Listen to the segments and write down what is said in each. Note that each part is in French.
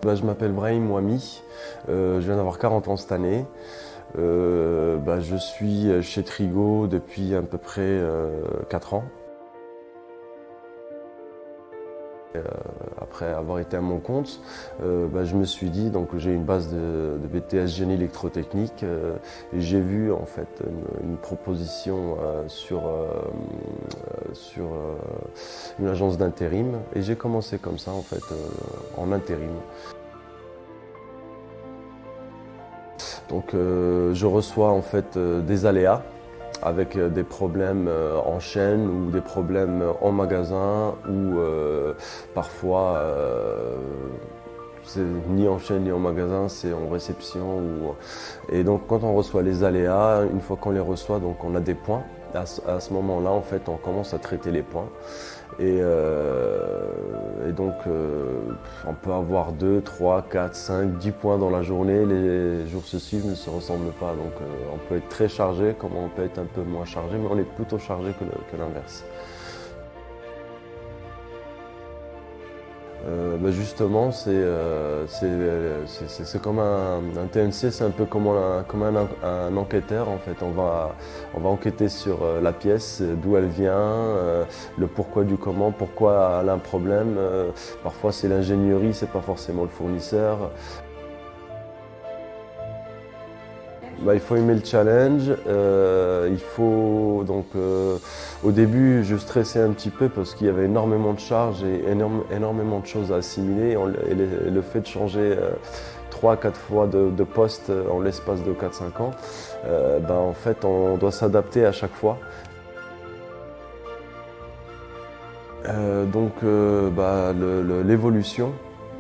Je m'appelle Brahim Ouami, je viens d'avoir 40 ans cette année. Je suis chez Trigo depuis à peu près 4 ans. Après avoir été à mon compte, je me suis dit, donc j'ai une base de BTS génie électrotechnique et j'ai vu en fait une proposition sur une agence d'intérim et j'ai commencé comme ça en fait en intérim. Donc je reçois en fait des aléas avec des problèmes en chaîne ou des problèmes en magasin ou parfois c'est ni en chaîne ni en magasin, c'est en réception. Et donc quand on reçoit les aléas, une fois qu'on les reçoit, donc on a des points. À ce moment-là, en fait, on commence à traiter les points. Et donc, on peut avoir 2, 3, 4, 5, 10 points dans la journée. Les jours se suivent ne se ressemblent pas. Donc, on peut être très chargé, comme on peut être un peu moins chargé, mais on est plutôt chargé que l'inverse. Justement, c'est comme un TNC, c'est un peu comme un enquêteur en fait. On va enquêter sur la pièce, d'où elle vient, le pourquoi du comment, pourquoi elle a un problème. Parfois c'est l'ingénierie, c'est pas forcément le fournisseur. Il faut aimer le challenge. Au début, je stressais un petit peu parce qu'il y avait énormément de charges et énormément de choses à assimiler. Et le fait de changer 3-4 fois de poste en l'espace de 4-5 ans, en fait, on doit s'adapter à chaque fois.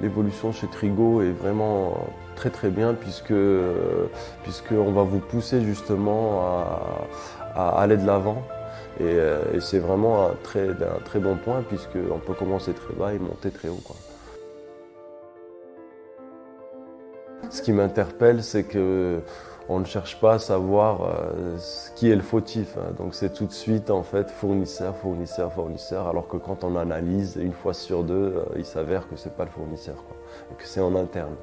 L'évolution chez Trigo est vraiment très très bien puisqu'on va vous pousser justement à aller de l'avant et c'est vraiment un très bon point puisqu'on peut commencer très bas et monter très haut, quoi. Ce qui m'interpelle, c'est qu'on ne cherche pas à savoir qui est le fautif, hein. Donc c'est tout de suite en fait fournisseur, fournisseur, fournisseur, alors que quand on analyse une fois sur deux, il s'avère que c'est pas le fournisseur, quoi, et que c'est en interne.